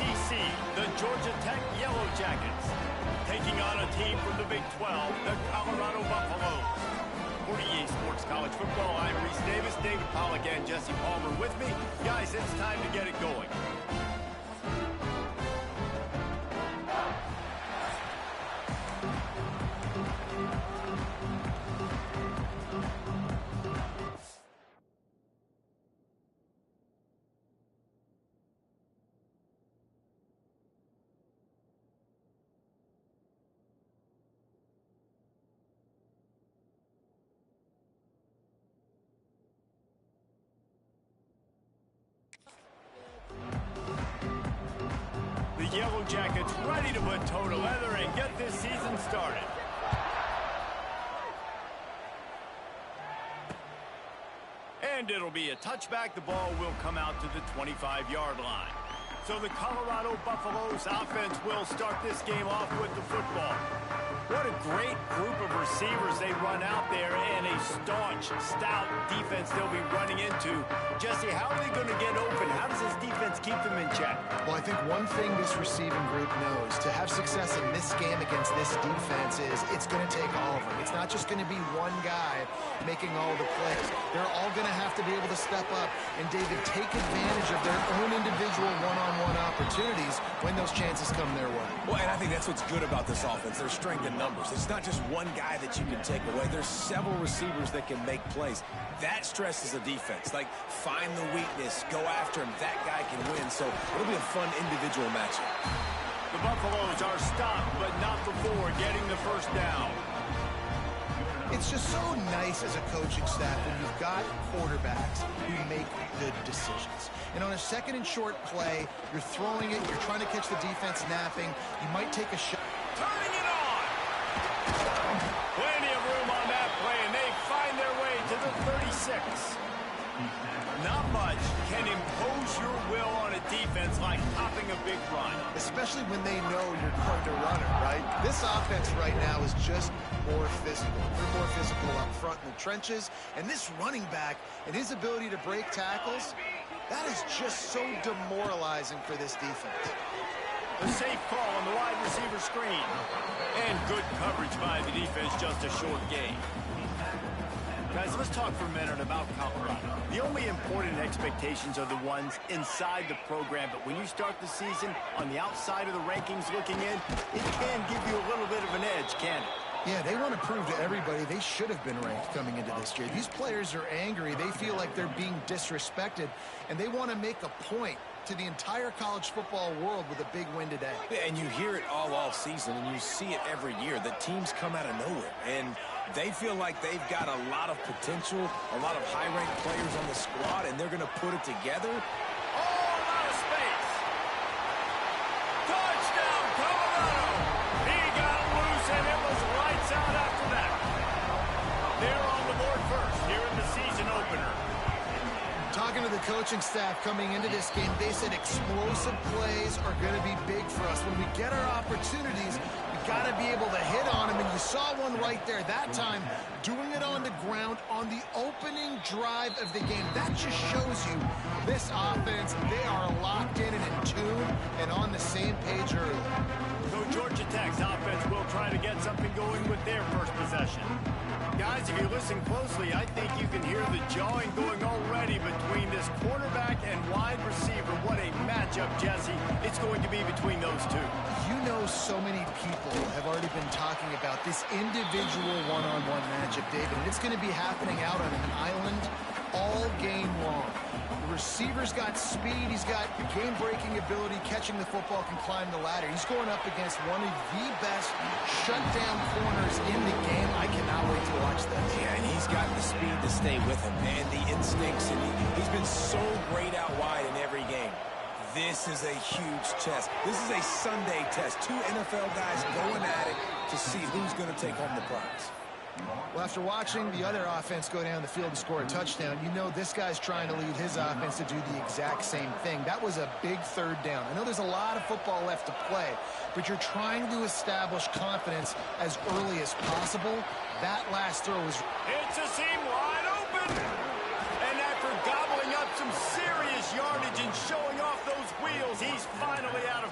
ACC, the Georgia Tech Yellow Jackets, taking on a team from the Big 12, the Colorado Buffaloes. For EA Sports College Football, I'm Reese Davis, David Pollack, and Jesse Palmer with me. Guys, it's time to get it going. The Yellow Jackets ready to put toe to leather and get this season started. And it'll be a touchback. The ball will come out to the 25-yard line. So the Colorado Buffaloes offense will start this game off with the football. What a great group of receivers they run out there, and a staunch, stout defense they'll be running into. Jesse, how are they going to get open? How does this defense keep them in check? Well, I think one thing this receiving group knows, to have success in this game against this defense is it's going to take all of them. It's not just going to be one guy making all the plays. They're all going to have to be able to step up and, David, take advantage of their own individual one-on-one opportunities when those chances come their way. Well, and I think that's what's good about this offense, their strength in numbers. It's not just one guy that you can take away. There's several receivers that can make plays. That stresses a defense. Like, find the weakness, go after him. That guy can win. So it'll be a fun individual matchup. The Buffaloes are stopped, but not before getting the first down. It's just so nice as a coaching staff when you've got quarterbacks who make good decisions. And on a second and short play, you're throwing it, you're trying to catch the defense napping, you might take a shot. Turning it on! Plenty of room on that play, and they find their way to the 36. Not much can impose your will on a defense like popping a big run. Especially when they know you're going to run it, right? This offense right now is just more physical. They're more physical up front in the trenches. And this running back and his ability to break tackles, that is just so demoralizing for this defense. The safe call on the wide receiver screen. And good coverage by the defense, just a short gain. Guys, let's talk for a minute about Colorado. The only important expectations are the ones inside the program, but when you start the season on the outside of the rankings looking in, it can give you a little bit of an edge, can it? Yeah, they want to prove to everybody they should have been ranked coming into this year. These players are angry. They feel like they're being disrespected, and they want to make a point to the entire college football world with a big win today. And you hear it all season, and you see it every year. The teams come out of nowhere, and they feel like they've got a lot of potential, a lot of high-ranked players on the squad, and they're going to put it together. Oh, a lot of space. Touchdown, Colorado. He got it loose, and it was lights out after that. They're on the board first here in the season opener. Talking to the coaching staff coming into this game, they said explosive plays are going to be big for us. When we get our opportunities, we got to be able to hit on them, and you saw one right there. That time, doing it on the ground on the opening drive of the game. That just shows you this offense, they are locked in and in tune and on the same page early. So Georgia Tech's offense will try to get something going with their first possession. Guys, if you listen closely, I think you can hear the jawing going already between this quarterback and wide receiver. What a matchup, Jesse. It's going to be between those two. You know, so many people have already been talking about this individual one-on-one matchup, David, and it's going to be happening out on an island all game long. The receiver's got speed, he's got game-breaking ability, catching the football, can climb the ladder. He's going up against one of the best shutdown corners in the game. I cannot wait to watch this. Yeah, and he's got the speed to stay with him, and the instincts, and he's been so great out wide in every game. This is a huge test. This is a Sunday test. Two NFL guys going at it to see who's going to take home the prize. Well, after watching the other offense go down the field and score a touchdown, you know this guy's trying to lead his offense to do the exact same thing. That was a big third down. I know there's a lot of football left to play, but you're trying to establish confidence as early as possible. That last throw was... It's a seam wide open! And after gobbling up some serious yardage and showing off those wheels, he's finally out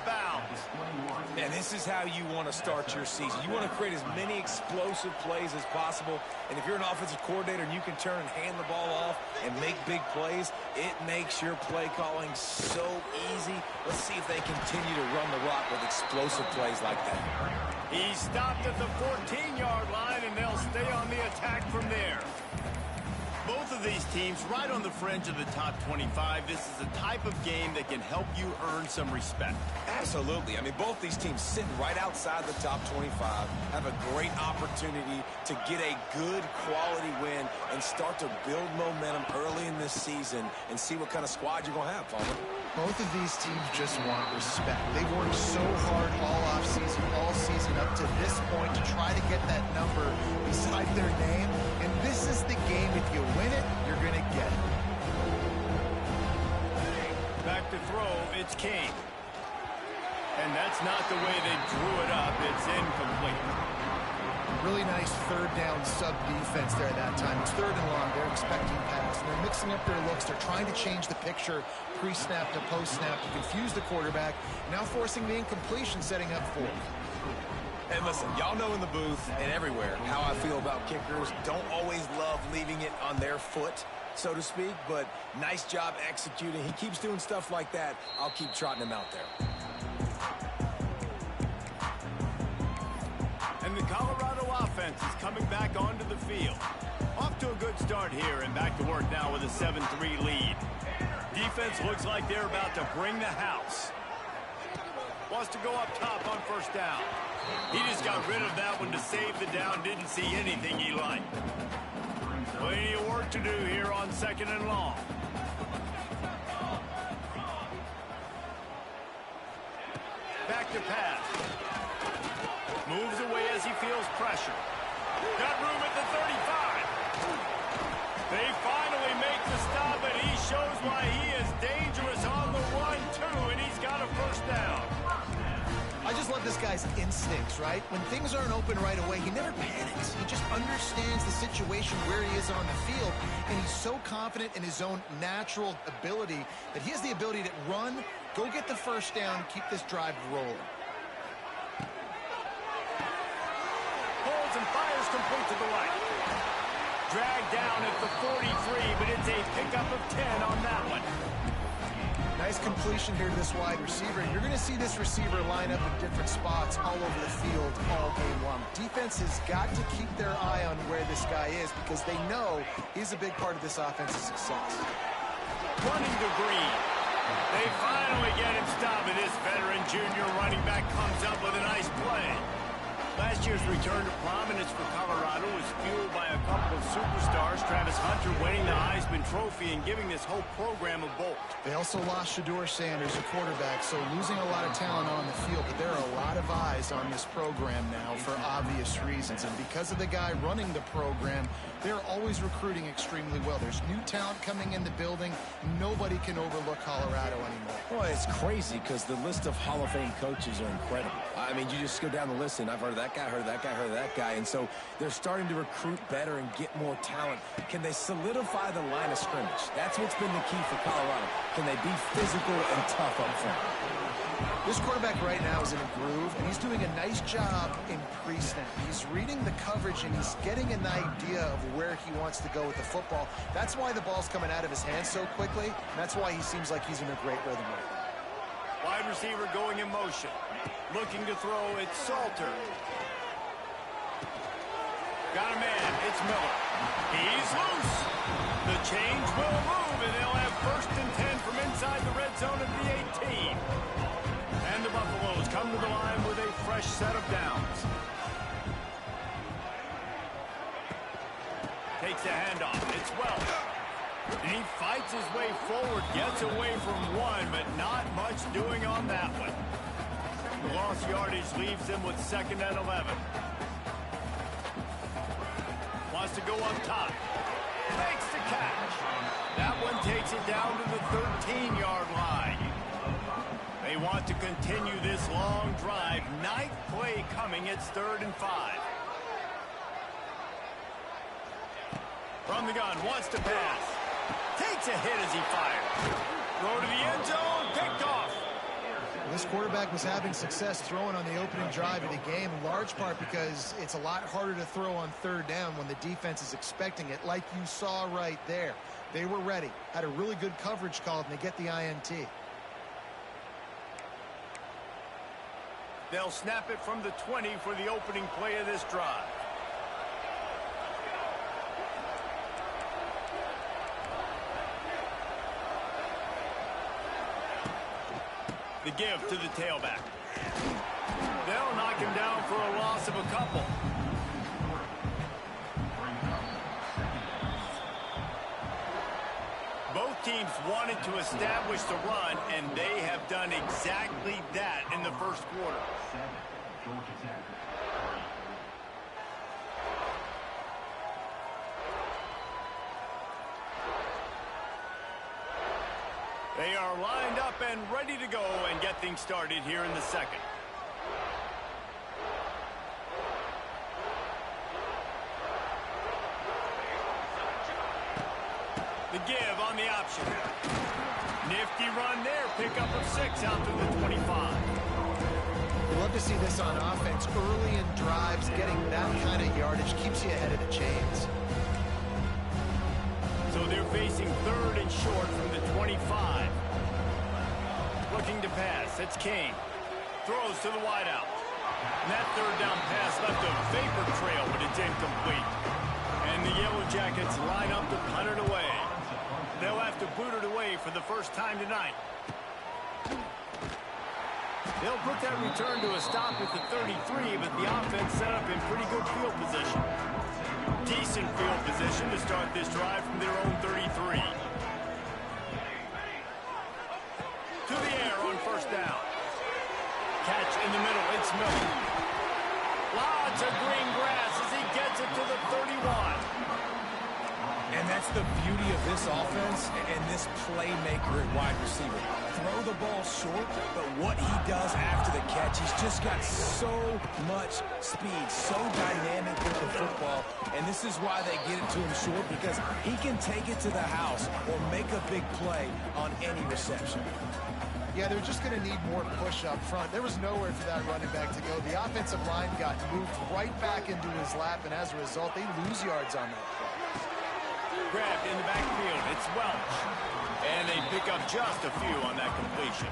This is how you want to start your season. You want to create as many explosive plays as possible. And if you're an offensive coordinator and you can turn and hand the ball off and make big plays, it makes your play calling so easy. Let's see if they continue to run the rock with explosive plays like that. He stopped at the 14-yard line, and they'll stay on the attack from there. Both of these teams right on the fringe of the top 25. This is a type of game that can help you earn some respect. Absolutely. I mean, both these teams sitting right outside the top 25 have a great opportunity to get a good quality win and start to build momentum early in this season and see what kind of squad you're going to have, Palmer. Both of these teams just want respect. They've worked so hard all season up to this point to try to get that number beside their name. And this is the game. If you win it, you're going to get it. Back to throw, it's King. And that's not the way they drew it up. It's incomplete. Really nice third down sub defense there at that time. It's third and long. They're expecting pass. And they're mixing up their looks. They're trying to change the picture pre-snap to post-snap to confuse the quarterback. Now forcing the incompletion, setting up fourth. And listen, y'all know in the booth and everywhere how I feel about kickers. Don't always love leaving it on their foot, so to speak, but nice job executing. He keeps doing stuff like that. I'll keep trotting him out there. And the Colorado offense is coming back onto the field. Off to a good start here and back to work now with a 7-3 lead. Defense looks like they're about to bring the house. Wants to go up top on first down. He just got rid of that one to save the down. Didn't see anything he liked. Plenty of work to do here on second and long. Back to pass. Moves away as he feels pressure. Got room at the 35. They finally make the stop, and he shows why he is dangerous on the run, too, and he's got a first down. I just love this guy's instincts, right? When things aren't open right away, he never panics. He just understands the situation where he is on the field, and he's so confident in his own natural ability that he has the ability to run, go get the first down, keep this drive rolling. Holds and fires complete to the right. Dragged down at the 43, but it's a pickup of 10 on that one. Nice completion here to this wide receiver. You're going to see this receiver line up in different spots all over the field all game long. Defense has got to keep their eye on where this guy is because they know he's a big part of this offense's success. Running to Green. They finally get him stopped, and this veteran junior running back comes up with a nice play. Last year's return to prominence for Colorado was fueled by a couple of superstars, Travis Hunter winning the Heisman Trophy and giving this whole program a bolt. They also lost Shedeur Sanders, a quarterback, so losing a lot of talent on the field, but there are a lot of eyes on this program now for obvious reasons. And because of the guy running the program, they're always recruiting extremely well. There's new talent coming in the building. Nobody can overlook Colorado anymore. Well, it's crazy because the list of Hall of Fame coaches are incredible. I mean, you just go down the list, and I've heard of that guy, heard of that guy, heard of that guy. And so they're starting to recruit better and get more talent. Can they solidify the line of scrimmage? That's what's been the key for Colorado. Can they be physical and tough up front? This quarterback right now is in a groove, and he's doing a nice job in pre-snap. He's reading the coverage, and he's getting an idea of where he wants to go with the football. That's why the ball's coming out of his hands so quickly, and that's why he seems like he's in a great rhythm right now. Wide receiver going in motion. Looking to throw, it's Salter. Got a man, it's Miller. He's loose. The change will move, and they'll have 1st and 10 from inside the red zone at the 18. And the Buffaloes come to the line with a fresh set of downs. Takes a handoff. It's Welch. And he fights his way forward, gets away from one, but not much doing on that one. The lost yardage leaves him with 2nd and 11. Wants to go up top. Makes the catch. That one takes it down to the 13-yard line. They want to continue this long drive. 9th play coming. It's 3rd and 5. From the gun, wants to pass. Takes a hit as he fires. Throw to the end zone, picked off. This quarterback was having success throwing on the opening drive of the game, in large part because it's a lot harder to throw on third down when the defense is expecting it, like you saw right there. They were ready, had a really good coverage call, and they get the INT. They'll snap it from the 20 for the opening play of this drive. The give to the tailback. They'll knock him down for a loss of a couple. Both teams wanted to establish the run, and they have done exactly that in the first quarter. They are lined up and ready to go and get things started here in the second. The give on the option. Nifty run there. Pickup of 6 out to the 25. We love to see this on offense. Early in drives, getting that kind of yardage keeps you ahead of the chains. So they're facing third and short from the 25. Looking to pass. It's King. Throws to the wideout. And that third down pass left a vapor trail, but it's incomplete. And the Yellow Jackets line up to punt it away. They'll have to boot it away for the first time tonight. They'll put that return to a stop at the 33, but the offense set up in pretty good field position. Decent field position to start this drive from their own 33. To the air on first down. Catch in the middle. It's Miller. Lots of green grass as he gets it to the 31. And that's the beauty of this offense and this playmaker at wide receiver. Throw the ball short, but what he does after the catch, he's just got so much speed, so dynamic with the football. And this is why they get it to him short, because he can take it to the house or make a big play on any reception. Yeah, they're just going to need more push up front. There was nowhere for that running back to go. The offensive line got moved right back into his lap, and as a result, they lose yards on that play. Grabbed in the backfield. It's Welch. And they pick up just a few on that completion.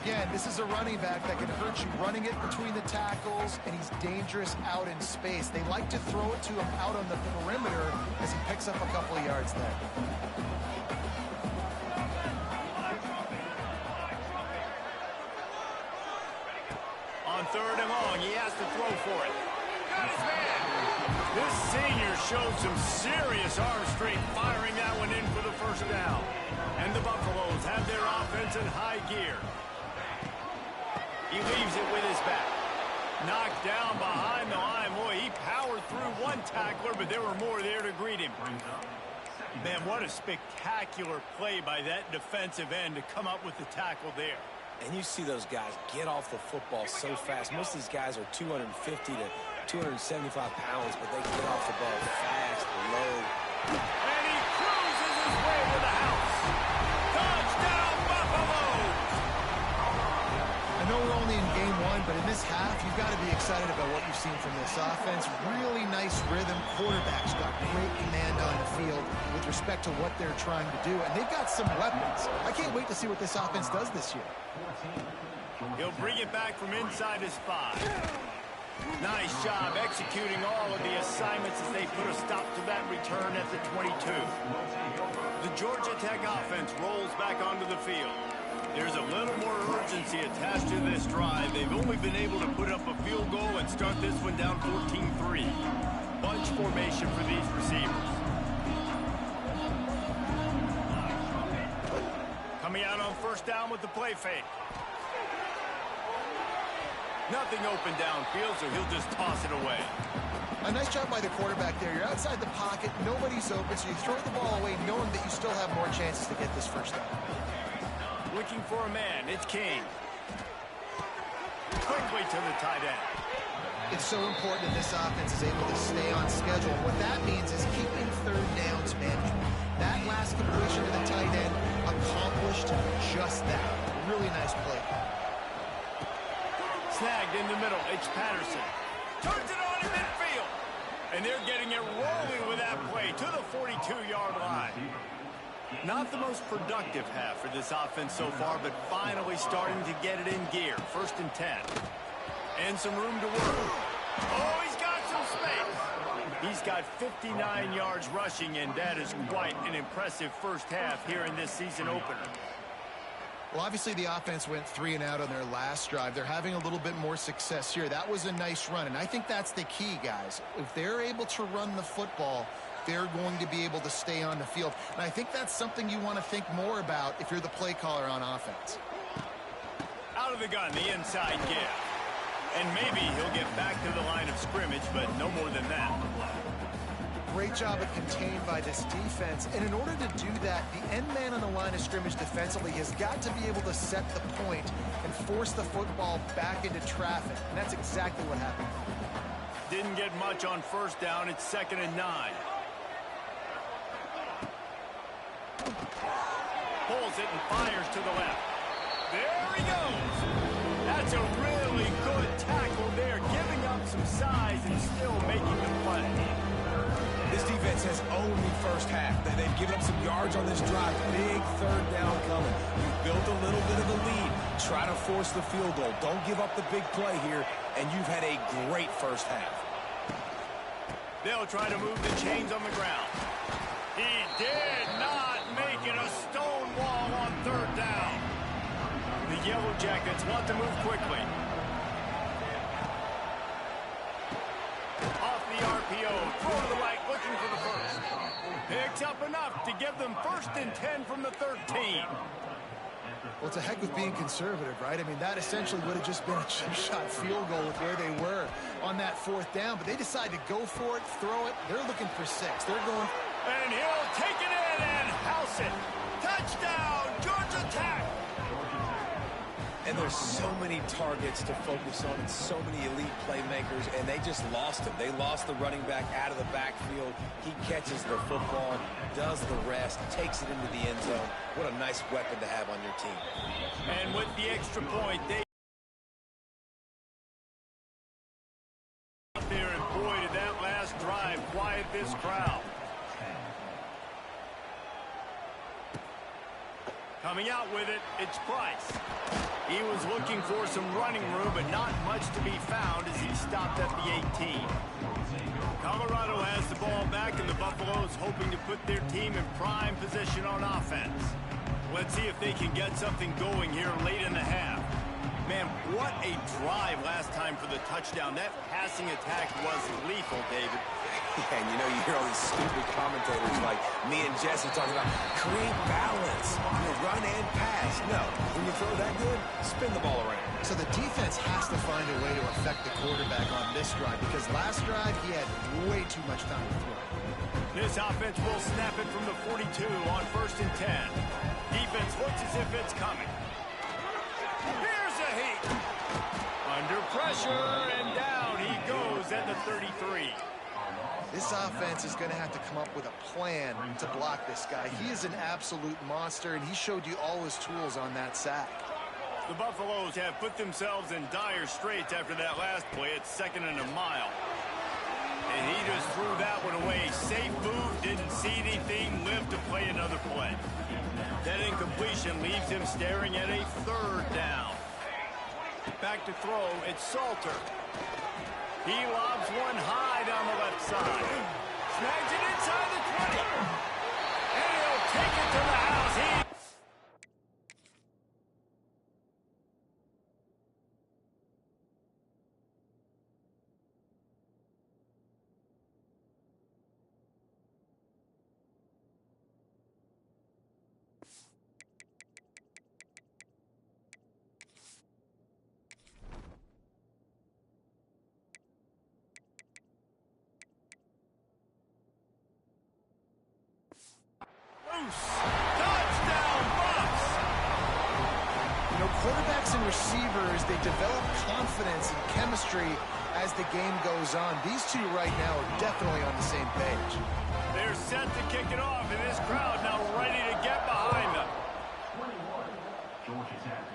Again, this is a running back that can hurt you running it between the tackles, and he's dangerous out in space. They like to throw it to him out on the perimeter as he picks up a couple of yards there. On third and long, he has to throw for it. Got his man. This senior shows some serious arm strength, firing that one in for the first down. And the Buffaloes have their offense in high gear. He leaves it with his back. Knocked down behind the line. Boy, he powered through one tackler, but there were more there to greet him. Man, what a spectacular play by that defensive end to come up with the tackle there. And you see those guys get off the football so fast. Most of these guys are 250 to 275 pounds, but they get off the ball fast, low. And he cruises his way to the house. Touchdown, Buffaloes! I know we're only in game one, but in this half, you've got to be excited about what you've seen from this offense. Really nice rhythm. Quarterback's got great command on the field with respect to what they're trying to do, and they've got some weapons. I can't wait to see what this offense does this year. He'll bring it back from inside his 5. Nice job executing all of the assignments as they put a stop to that return at the 22. The Georgia Tech offense rolls back onto the field. There's a little more urgency attached to this drive. They've only been able to put up a field goal and start this one down 14-3. Bunch formation for these receivers. Coming out on first down with the play fake. Nothing open downfield, so he'll just toss it away. A nice job by the quarterback there. You're outside the pocket, nobody's open, so you throw the ball away knowing that you still have more chances to get this first down. Looking for a man, it's King. Quickly to the tight end. It's so important that this offense is able to stay on schedule. What that means is keeping third downs management. That last completion to the tight end accomplished just that. really nice play. Snagged in the middle. It's Patterson. Turns it on in midfield. And they're getting it rolling with that play to the 42-yard line. Not the most productive half for this offense so far, but finally starting to get it in gear. 1st and 10. And some room to work. Oh, he's got some space. He's got 59 yards rushing, and that is quite an impressive first half here in this season opener. Well, obviously the offense went 3 and out on their last drive. They're having a little bit more success here. That was a nice run, and I think that's the key, guys. If they're able to run the football, they're going to be able to stay on the field. And I think that's something you want to think more about if you're the play caller on offense. Out of the gun, the inside give. And maybe he'll get back to the line of scrimmage, but no more than that. Great job of contained by this defense. And in order to do that, the end man on the line of scrimmage defensively has got to be able to set the point and force the football back into traffic. And that's exactly what happened. Didn't get much on 1st down. It's 2nd and 9. Pulls it and fires to the left. There he goes. That's a really good tackle there, giving up some size and still making the play. This defense has owned the first half. They've given up some yards on this drive. Big 3rd down coming. You've built a little bit of a lead. Try to force the field goal. Don't give up the big play here, and you've had a great first half. They'll try to move the chains on the ground. He did not make it a stone wall on 3rd down. The Yellow Jackets want to move quickly. Off the RPO, throw to the right, looking for the first. Picks up enough to give them 1st and 10 from the 13. Well, it's a heck of being conservative, right? I mean, that essentially would have just been a chip shot field goal with where they were on that 4th down. But they decide to go for it, throw it. They're looking for 6. They're going. And he'll take it in and house it. Touchdown, Georgia Tech. And there's so many targets to focus on and so many elite playmakers, and they just lost him. They lost the running back out of the backfield. He catches the football, does the rest, takes it into the end zone. What a nice weapon to have on your team. And with the extra point, they out there, and boy, did that last drive quiet this crowd. Coming out with it, it's Price. He was looking for some running room, but not much to be found as he stopped at the 18. Colorado has the ball back, and the Buffaloes hoping to put their team in prime position on offense. Let's see if they can get something going here late in the half. Man, what a drive last time for the touchdown. That passing attack was lethal, David. And you know, you hear all these stupid commentators like me and Jesse talking about create balance, run and pass. No, when you throw that good, spin the ball around. So the defense has to find a way to affect the quarterback on this drive, because last drive he had way too much time to throw. This offense will snap it from the 42 on 1st and 10. Defense looks as if it's coming. Here's a heat. Under pressure, and down he goes at the 33. This offense is going to have to come up with a plan to block this guy. He is an absolute monster, and he showed you all his tools on that sack. The Buffaloes have put themselves in dire straits after that last play. It's 2nd and a mile. And he just threw that one away. Safe move, didn't see anything, lived to play another play. That incompletion leaves him staring at a 3rd down. Back to throw, it's Salter. He lobs one high down the left side. Snags it inside the 20. And he'll take it to the house. Touchdown, Bucks! You know, quarterbacks and receivers, they develop confidence and chemistry as the game goes on. These two right now are definitely on the same page. They're set to kick it off, and this crowd now ready to get behind them. 21, Georgia Tech.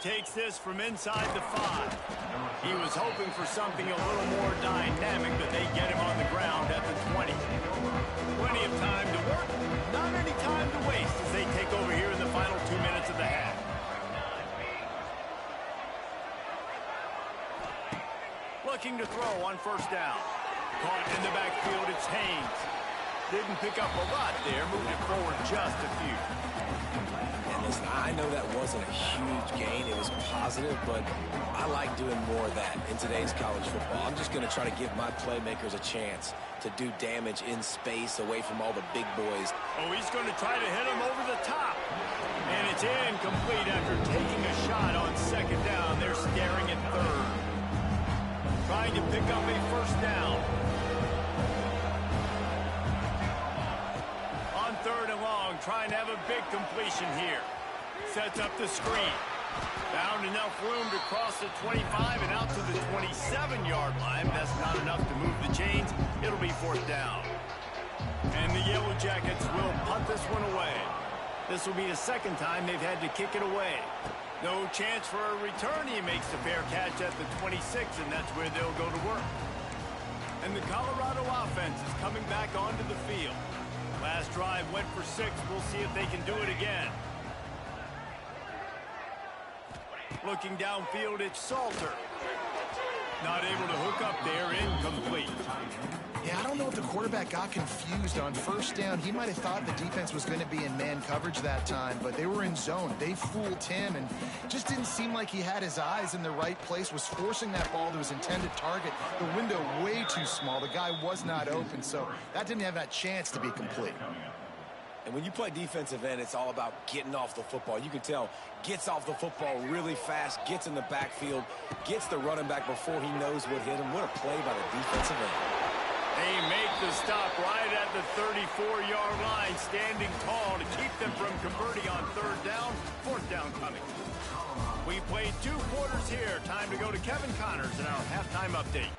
takes this from inside the 5. He was hoping for something a little more dynamic, but they get him on the ground at the 20. Plenty of time to work, not any time to waste as they take over here in the final 2 minutes of the half. Looking to throw on first down. Caught in the backfield, it's Haynes. Didn't pick up a lot there, moved it forward just a few. And listen, I know that wasn't a huge gain. It was positive, but I like doing more of that in today's college football. I'm just going to try to give my playmakers a chance to do damage in space away from all the big boys. Oh, he's going to try to hit him over the top. And it's incomplete after taking a shot on second down. They're staring at third. Trying to pick up a first down. On third and long, trying to have a big completion here. Sets up the screen. Found enough room to cross the 25 and out to the 27-yard line. That's not enough to move the chains. It'll be fourth down. And the Yellow Jackets will punt this one away. This will be the second time they've had to kick it away. No chance for a return. He makes the fair catch at the 26, and that's where they'll go to work. And the Colorado offense is coming back onto the field. Last drive went for 6. We'll see if they can do it again. Looking downfield, it's Salter. Not able to hook up there, incomplete. Yeah, I don't know if the quarterback got confused on first down. He might have thought the defense was going to be in man coverage that time, but they were in zone. They fooled him, and just didn't seem like he had his eyes in the right place, was forcing that ball to his intended target. The window way too small. The guy was not open, so that didn't have that chance to be complete. And when you play defensive end, it's all about getting off the football. You can tell, gets off the football really fast, gets in the backfield, gets the running back before he knows what hit him. What a play by the defensive end. They make the stop right at the 34-yard line, standing tall to keep them from converting on third down. Fourth down coming. We played 2 quarters here. Time to go to Kevin Connors in our halftime update.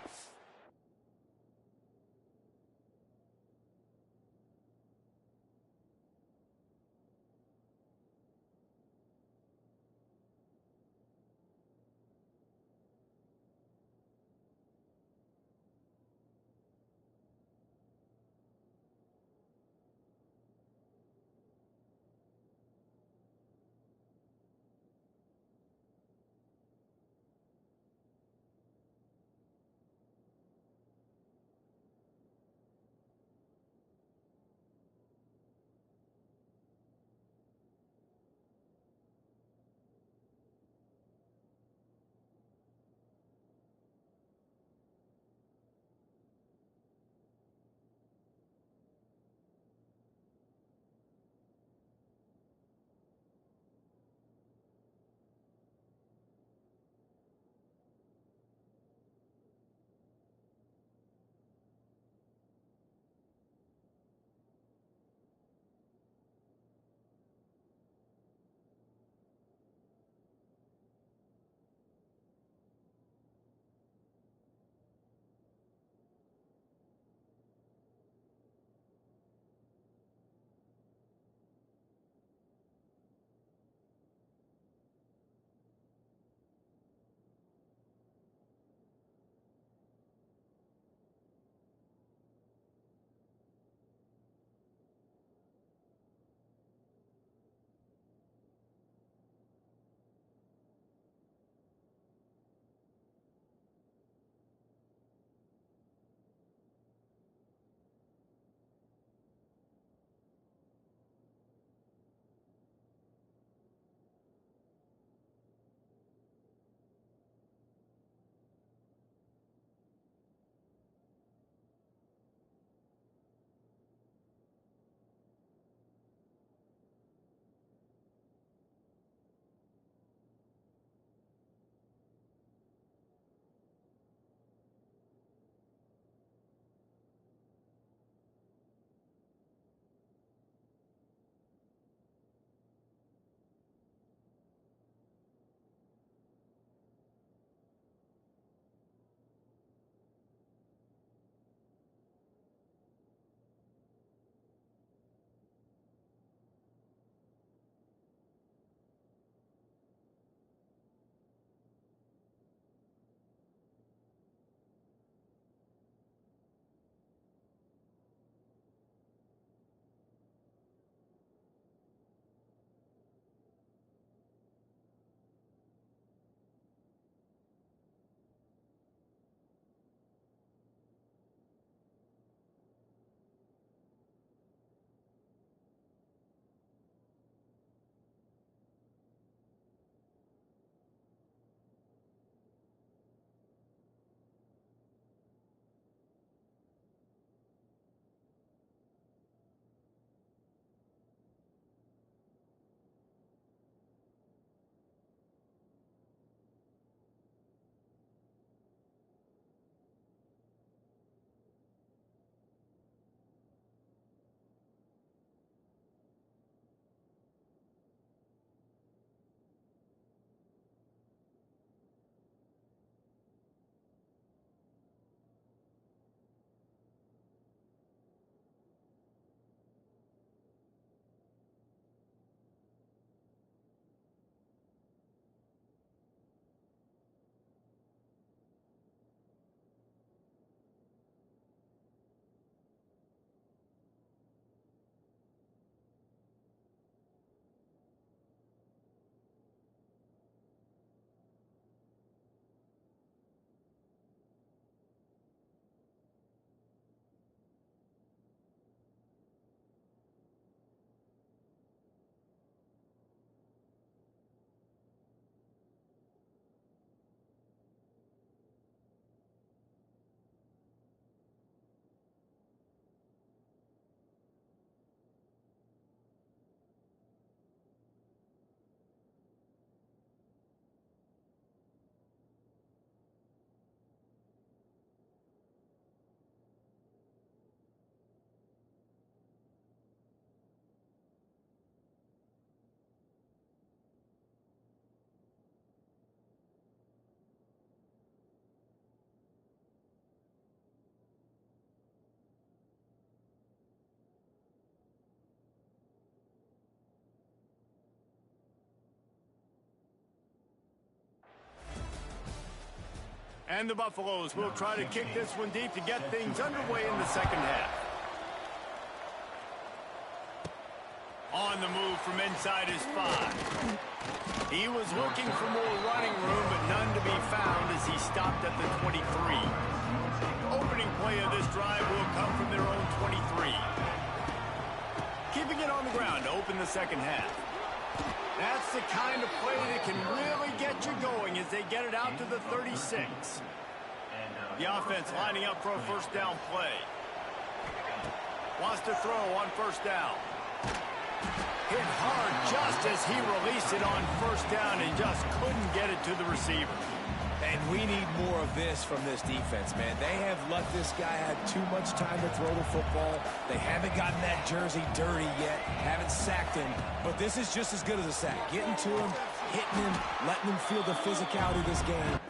And the Buffaloes will try to kick this one deep to get things underway in the second half. On the move from inside his 5. He was looking for more running room, but none to be found as he stopped at the 23. Opening play of this drive will come from their own 23. Keeping it on the ground to open the second half. That's the kind of play that can really get you going as they get it out to the 36. The offense lining up for a first down play. Wants to throw on first down. Hit hard just as he released it on first down and just couldn't get it to the receiver. And we need more of this from this defense, man. They have let this guy have too much time to throw the football. They haven't gotten that jersey dirty yet, haven't sacked him. But this is just as good as a sack. Getting to him, hitting him, letting him feel the physicality of this game.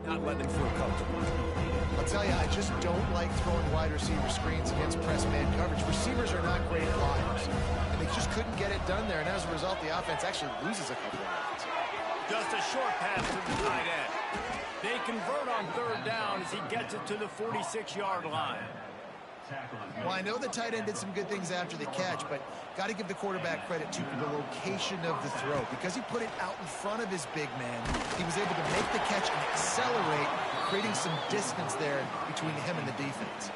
Not letting him feel comfortable. I'll tell you, I just don't like throwing wide receiver screens against press man coverage. Receivers are not great blockers, and they just couldn't get it done there, and as a result, the offense actually loses a couple of yards. Just a short pass to the tight end. They convert on third down as he gets it to the 46-yard line. Well, I know the tight end did some good things after the catch, but got to give the quarterback credit to the location of the throw. Because he put it out in front of his big man, he was able to make the catch and accelerate, creating some distance there between him and the defense.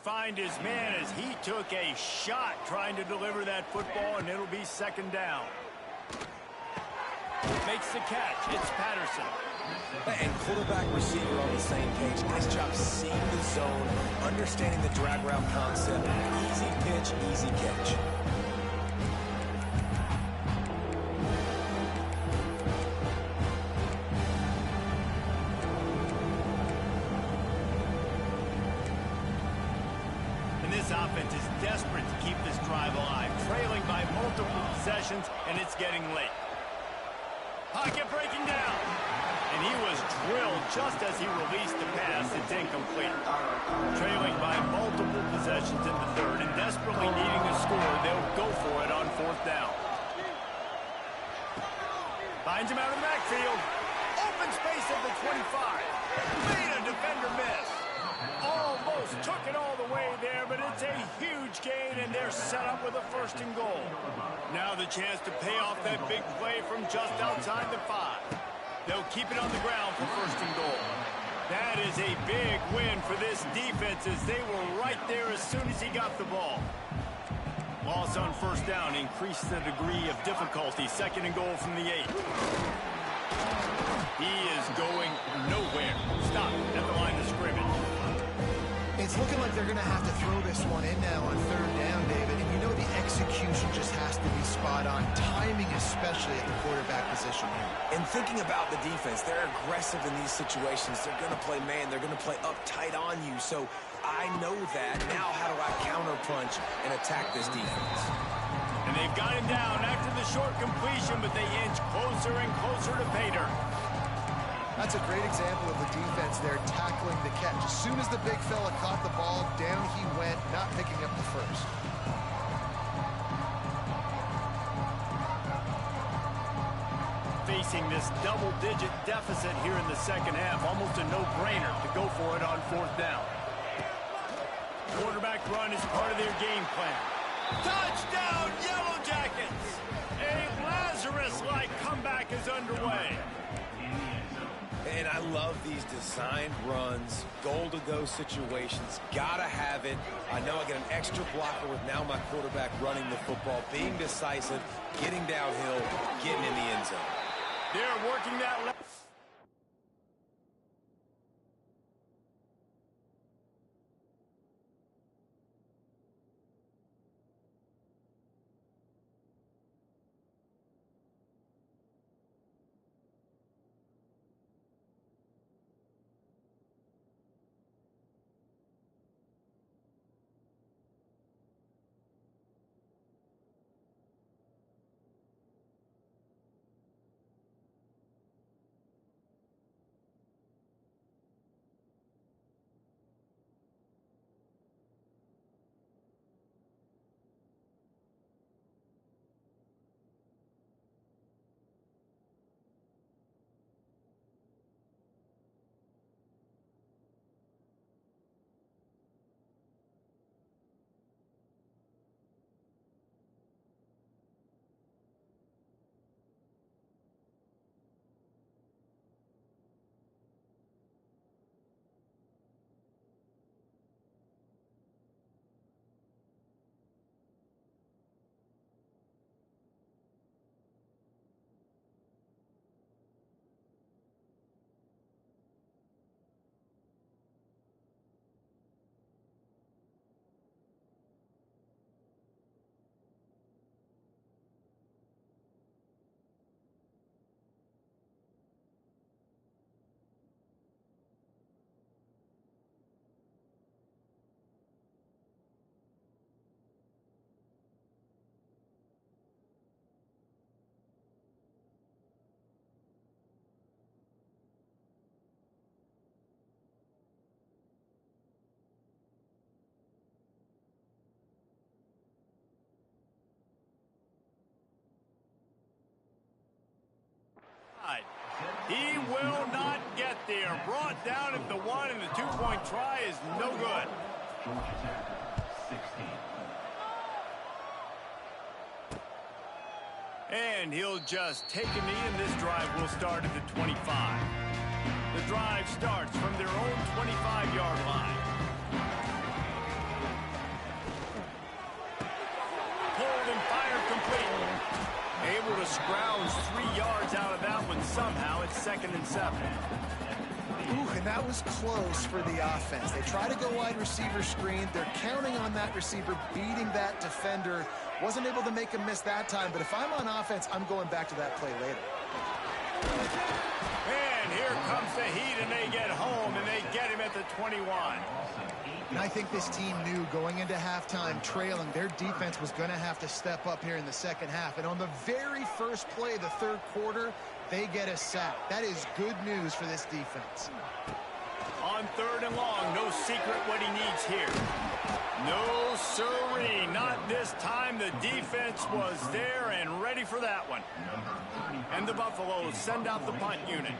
Find his man as he took a shot trying to deliver that football, and it'll be second down. Makes the catch. It's Patterson. And quarterback receiver on the same page. Nice job seeing the zone, understanding the drag route concept. Easy pitch, easy catch. This offense is desperate to keep this drive alive, trailing by multiple possessions, and it's getting late. Pocket breaking down, and he was drilled just as he released the pass. It's incomplete. Trailing by multiple possessions in the third and desperately needing a score, they'll go for it on fourth down. Finds him out of the backfield. Open space at the 25. Made a defender miss. Almost took it all the way there, but it's a huge gain, and they're set up with a first and goal. Now the chance to pay off that big play from just outside the 5. They'll keep it on the ground for first and goal. That is a big win for this defense as they were right there as soon as he got the ball. Loss on first down increased the degree of difficulty. Second and goal from the 8. He is going nowhere. Stop at the line of scrimmage. It's looking like they're going to have to throw this one in now on third down, David. And you know the execution just has to be spot on. Timing especially at the quarterback position here. And thinking about the defense, they're aggressive in these situations. They're going to play man. They're going to play up tight on you. So I know that. Now how do I counterpunch and attack this defense? And they've got him down after the short completion, but they inch closer and closer to pay dirt. That's a great example of the defense there tackling the catch. As soon as the big fella caught the ball, down he went, not picking up the first. Facing this double-digit deficit here in the second half, almost a no-brainer to go for it on fourth down. Quarterback run is part of their game plan. Touchdown, Yellow Jackets! A Lazarus-like comeback is underway. And I love these designed runs, goal-to-go situations. Gotta have it. I know I get an extra blocker with now my quarterback running the football, being decisive, getting downhill, getting in the end zone. They're working that left. He will not get there. Brought down at the 1, and the 2-point try is no good. And he'll just take a knee, and this drive will start at the 25. The drive starts from their own 25-yard line. Pulled and fired complete. Able to scrounge 3 yards out of that one somehow. It's 2nd and 7. Ooh, and that was close for the offense. They try to go wide receiver screen. They're counting on that receiver beating that defender. Wasn't able to make him miss that time, but if I'm on offense, I'm going back to that play later. And here comes the Heat, and they get home, and they get him at the 21. And I think this team knew going into halftime trailing, their defense was going to have to step up here in the second half. And on the very first play of the third quarter, they get a sack. That is good news for this defense. On 3rd and long, no secret what he needs here. No siree, not this time. The defense was there and ready for that one. And the Buffaloes send out the punt unit.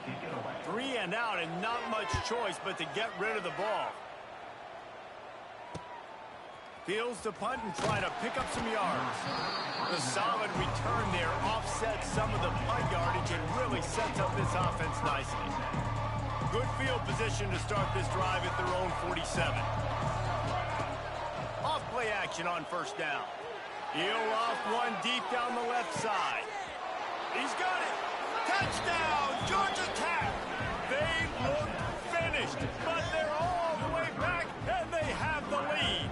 3 and out, and not much choice but to get rid of the ball. Fields to punt and try to pick up some yards. The solid return there offsets some of the punt yardage and really sets up this offense nicely. Good field position to start this drive at their own 47. Off play action on first down. He'll off one deep down the left side. He's got it. Touchdown, Georgia Tech. They look finished, but they're all the way back, and they have the lead.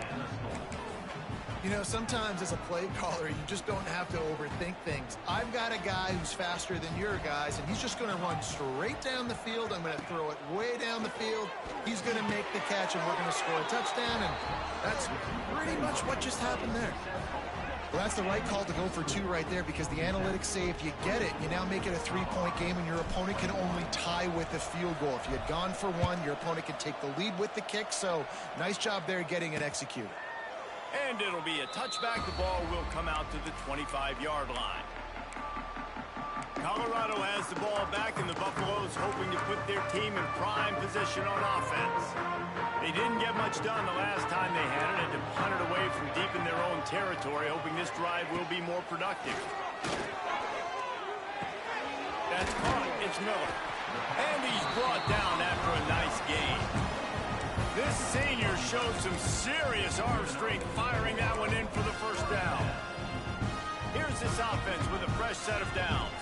You know, sometimes as a play caller, you just don't have to overthink things. I've got a guy who's faster than your guys, and he's just going to run straight down the field. I'm going to throw it way down the field. He's going to make the catch, and we're going to score a touchdown, and that's pretty much what just happened there. Well, that's the right call to go for 2 right there, because the analytics say if you get it, you now make it a 3-point game, and your opponent can only tie with a field goal. If you had gone for 1, your opponent can take the lead with the kick, so nice job there getting it executed. And it'll be a touchback. The ball will come out to the 25-yard line. Colorado has the ball back, and the Buffaloes hoping to put their team in prime position on offense. They didn't get much done the last time they had it, and to punt it away from deep in their own territory, hoping this drive will be more productive. That's caught. It's Miller. And he's brought down after a nice gain. This senior showed some serious arm strength firing that one in for the first down. Here's this offense with a fresh set of downs.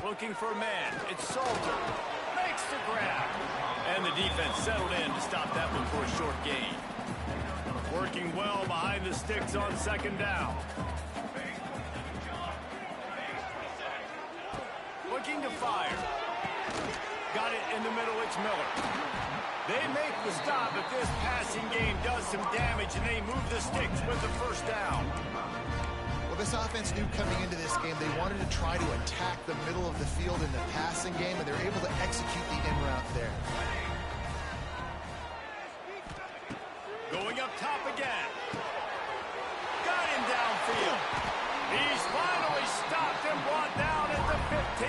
Looking for a man. It's Salter. Makes the grab. And the defense settled in to stop that one for a short gain. Working well behind the sticks on second down. Looking to fire. Got it in the middle, it's Miller. They make the stop, but this passing game does some damage, and they move the sticks with the first down. Well, this offense knew coming into this game they wanted to try to attack the middle of the field in the passing game, and they're able to execute the in route there. Going up top again. Got him downfield. He's finally stopped and brought down at the 15.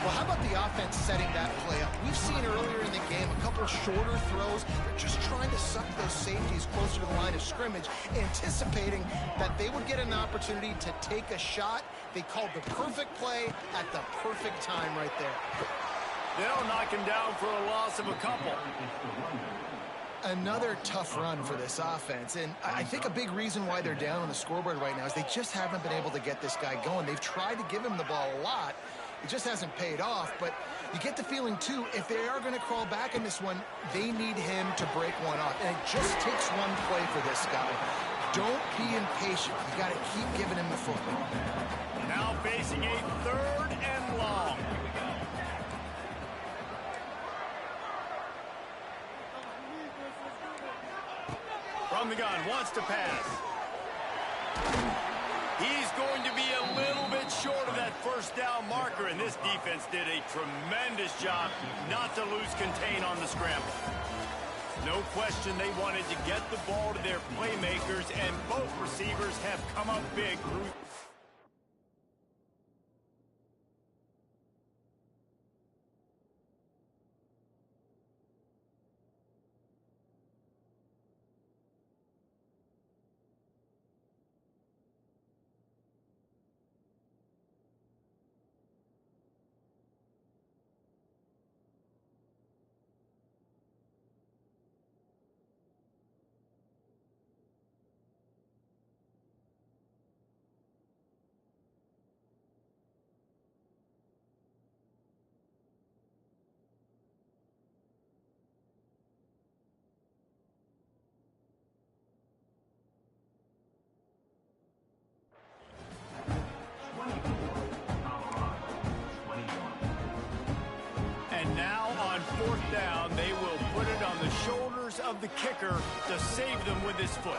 Well, how about the offense setting that play up? We've seen earlier in the game a couple shorter throws. They're just trying to suck those safeties closer to the line of scrimmage, anticipating that they would get an opportunity to take a shot. They called the perfect play at the perfect time right there. They'll knock him down for a loss of a couple. Another tough run for this offense, and I think a big reason why they're down on the scoreboard right now is they just haven't been able to get this guy going. They've tried to give him the ball a lot. It just hasn't paid off, but you get the feeling, too, if they are going to crawl back in this one, they need him to break one off. And it just takes one play for this guy. Don't be impatient. You got to keep giving him the football. Now facing a 3rd and long. From the gun, wants to pass. He's going to be a little bit short of that first down marker, and this defense did a tremendous job not to lose contain on the scramble. No question they wanted to get the ball to their playmakers, and both receivers have come up big. Down, they will put it on the shoulders of the kicker to save them with his foot.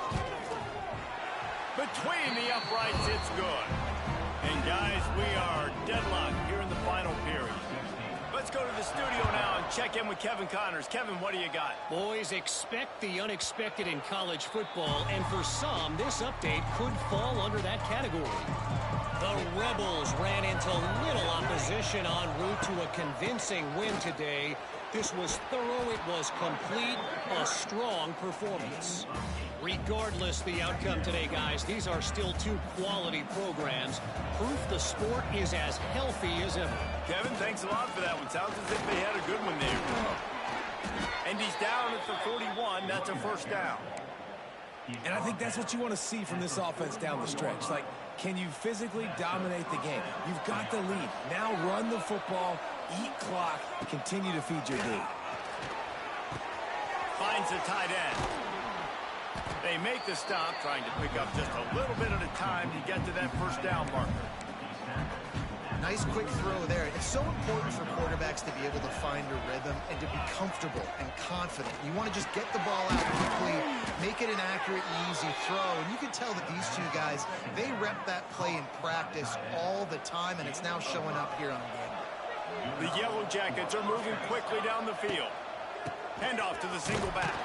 Between the uprights, it's good. And guys, we are deadlocked here in the final period. Let's go to the studio now and check in with Kevin Connors. Kevin, what do you got? Boys, expect the unexpected in college football, and for some, this update could fall under that category. The Rebels ran into little opposition en route to a convincing win today. This was thorough, it was complete, a strong performance. Regardless the outcome today, guys, these are still 2 quality programs. Proof the sport is as healthy as ever. Kevin, thanks a lot for that one. Sounds as if they had a good one there. And he's down at the 41. That's a first down. And I think that's what you want to see from this offense down the stretch. Like, can you physically dominate the game? You've got the lead. Now run the football, eat clock, continue to feed your D. Finds the tight end. They make the stop, trying to pick up just a little bit at a time to get to that first down marker. Nice quick throw there. It's so important for quarterbacks to be able to find a rhythm and to be comfortable and confident. You want to just get the ball out quickly, make it an accurate, easy throw. And you can tell that these two guys, they rep that play in practice all the time, and it's now showing up here on game. The Yellow Jackets are moving quickly down the field. Handoff to the single back.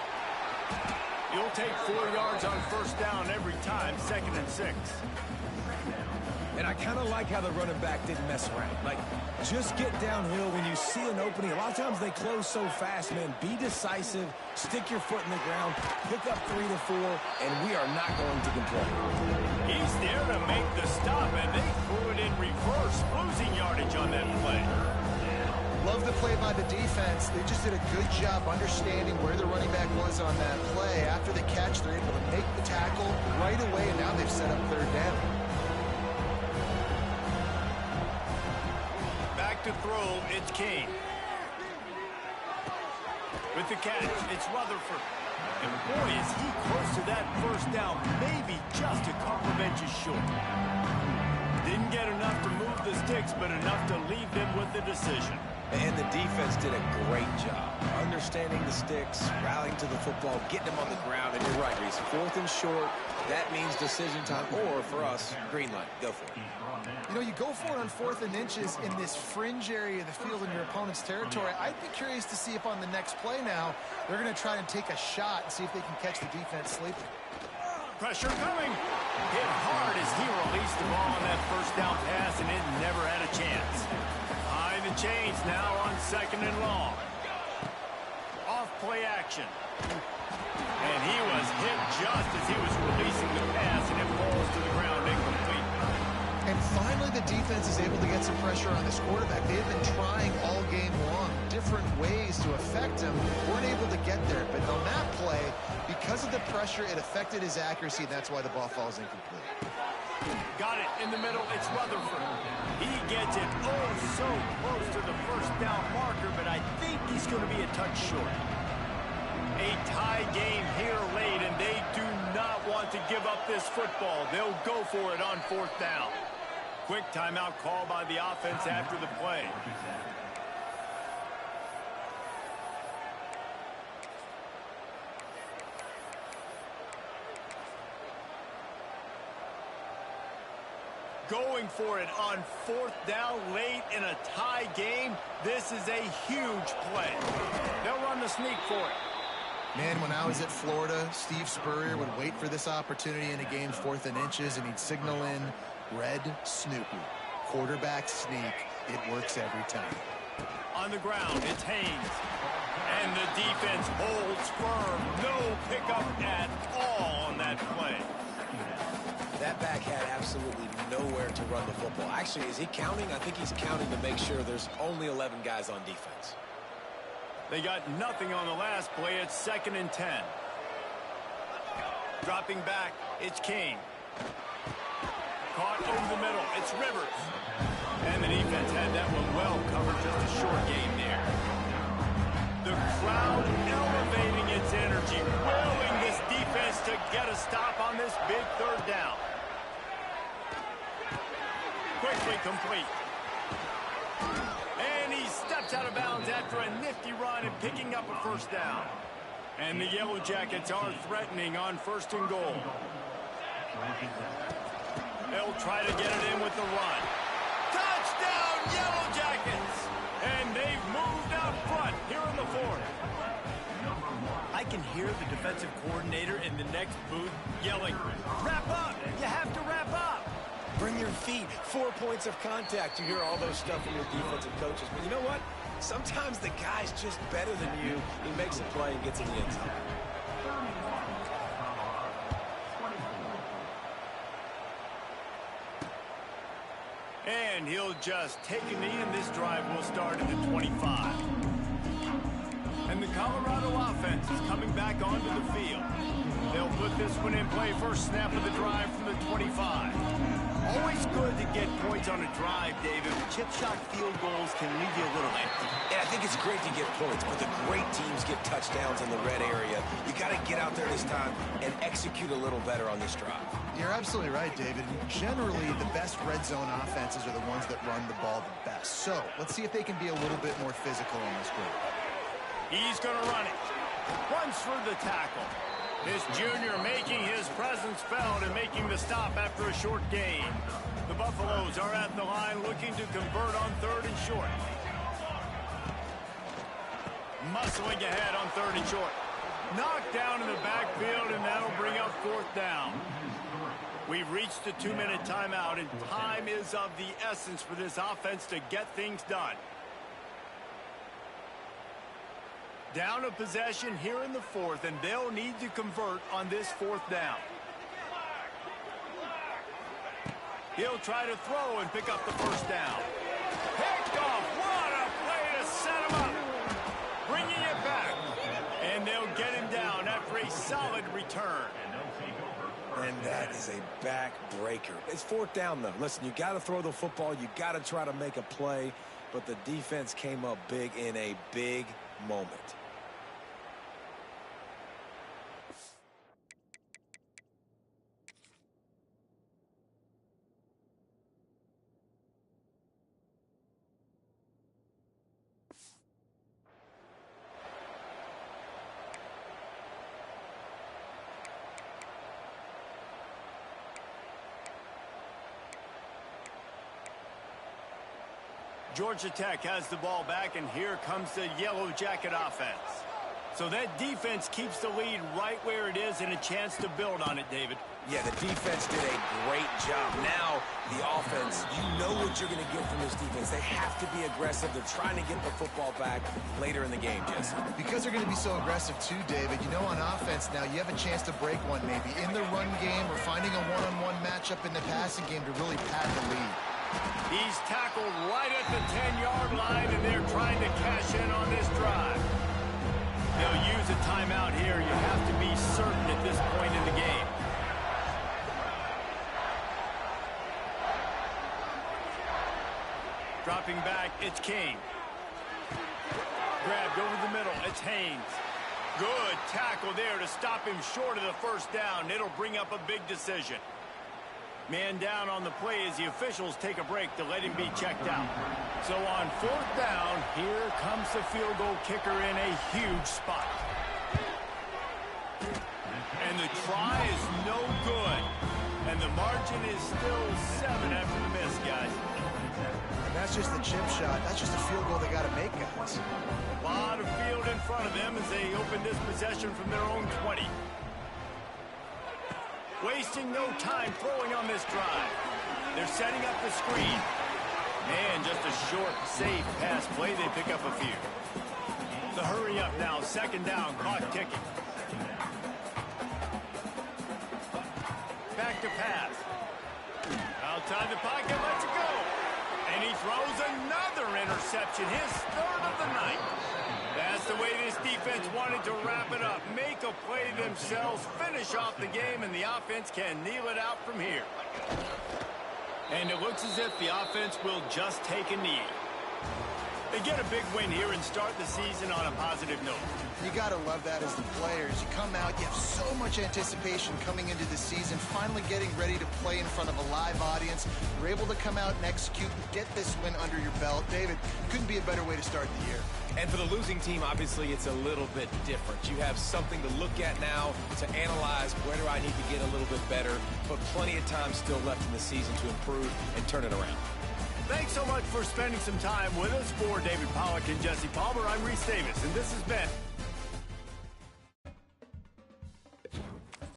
You'll take 4 yards on first down every time, 2nd and 6. And I kind of like how the running back didn't mess around. Like, just get downhill when you see an opening. A lot of times they close so fast, man. Be decisive, stick your foot in the ground, pick up 3 to 4, and we are not going to complain. He's there to make the stop, and they threw it in reverse, losing yardage on that play. Love the play by the defense. They just did a good job understanding where the running back was on that play. After the catch, they're able to make the tackle right away, and now they've set up 3rd down. To throw, it's Kane. With the catch, it's Rutherford. And boy, is he close to that first down, maybe just a couple of inches short. Didn't get enough to move the sticks, but enough to leave them with the decision. And the defense did a great job understanding the sticks, rallying to the football, getting them on the ground. And you're right, Reese, 4th and short, that means decision time, or for us, green light. Go for it. You know, you go for it on 4th and inches in this fringe area of the field in your opponent's territory. I'd be curious to see if on the next play now, they're going to try and take a shot and see if they can catch the defense sleeping. Pressure coming. Hit hard as he released the ball on that first down pass, and it never had a chance. High the chains now on 2nd and long. Off play action. And he was hit just as he was releasing the pass, and it falls to the ground incomplete. And finally, the defense is able to get some pressure on this quarterback. They have been trying all game long different ways to affect him. Weren't able to get there. But on that play, because of the pressure, it affected his accuracy. That's why the ball falls incomplete. Got it in the middle. It's Rutherford. He gets it oh so close to the first down marker, but I think he's going to be a touch short. A tie game here late, and they do not want to give up this football. They'll go for it on 4th down. Quick timeout call by the offense after the play. Going for it on 4th down late in a tie game. This is a huge play. They'll run the sneak for it. Man, when I was at Florida, Steve Spurrier would wait for this opportunity in a game's 4th and inches, and he'd signal in Red Snoopy. Quarterback sneak. It works every time. On the ground, it's Haynes. And the defense holds firm. No pickup at all on that play. That back had absolutely nowhere to run the football. Actually, is he counting? I think he's counting to make sure there's only 11 guys on defense. They got nothing on the last play. It's 2nd and 10. Dropping back, it's Kane. Caught over the middle, it's Rivers. And the defense had that one well covered, just a short game there. The crowd elevating its energy, willing this defense to get a stop on this big 3rd down. Quickly complete. And he steps out of bounds after a nifty run and picking up a first down. And the Yellow Jackets are threatening on 1st and goal. They'll try to get it in with the run. Touchdown, Yellow Jackets! And they've moved out front here in the 4th. I can hear the defensive coordinator in the next booth yelling, "Wrap up! You have to wrap up!" Bring your feet. 4 points of contact. You hear all those stuff from your defensive coaches. But you know what? Sometimes the guy's just better than you. He makes a play and gets in the end zone. And he'll just take a knee, and this drive will start at the 25. And the Colorado offense is coming back onto the field. They'll put this one in play first snap of the drive from the 25. Always good to get points on a drive, David. Chip shot field goals can leave you a little empty. And I think it's great to get points, but the great teams get touchdowns in the red area. You got to get out there this time and execute a little better on this drive. You're absolutely right, David. Generally, the best red zone offenses are the ones that run the ball the best. So let's see if they can be a little bit more physical on this drive. He's going to run it. Runs for the tackle. This junior making his presence felt and making the stop after a short gain. The Buffaloes are at the line looking to convert on 3rd and short. Muscling ahead on 3rd and short. Knocked down in the backfield, and that'll bring up 4th down. We've reached the 2-minute timeout, and time is of the essence for this offense to get things done. Down a possession here in the 4th, and they'll need to convert on this 4th down. He'll try to throw and pick up the 1st down. Picked off. What a play to set him up. Bringing it back. And they'll get him down after a solid return. And that is a backbreaker. It's 4th down, though. Listen, you got to throw the football. You got to try to make a play. But the defense came up big in a big moment. Georgia Tech has the ball back, and here comes the Yellow Jacket offense. So that defense keeps the lead right where it is and a chance to build on it, David. Yeah, the defense did a great job. Now, the offense, you know what you're going to get from this defense. They have to be aggressive. They're trying to get the football back later in the game, Jesse. Because they're going to be so aggressive too, David, you know, on offense now, you have a chance to break one maybe in the run game or finding a one-on-one matchup in the passing game to really pad the lead. He's tackled right at the 10-yard line, and they're trying to cash in on this drive. They'll use a timeout here. You have to be certain at this point in the game. Dropping back, it's King. Grabbed over the middle, it's Haynes. Good tackle there to stop him short of the 1st down. It'll bring up a big decision. Man down on the play as the officials take a break to let him be checked out. So on 4th down, here comes the field goal kicker in a huge spot. And the try is no good. And the margin is still 7 after the miss, guys. And that's just the chip shot. That's just a field goal they got to make, guys. A lot of field in front of them as they open this possession from their own 20. Wasting no time throwing on this drive. They're setting up the screen. And just a short, safe pass play. They pick up a few. The hurry up now. 2nd down. Clock ticking. Back to pass. Outside the pocket. Lets it go. And he throws another interception. His 3rd of the night. That's the way this defense wanted to wrap it up. Make a play themselves, finish off the game, and the offense can kneel it out from here. And it looks as if the offense will just take a knee. They get a big win here and start the season on a positive note. You got to love that as the players. You come out, you have so much anticipation coming into the season, finally getting ready to play in front of a live audience. You're able to come out and execute and get this win under your belt. David, couldn't be a better way to start the year. And for the losing team, obviously, it's a little bit different. You have something to look at now to analyze where do I need to get a little bit better, but plenty of time still left in the season to improve and turn it around. Thanks so much for spending some time with us. For David Pollack and Jesse Palmer, I'm Reese Davis, and this has been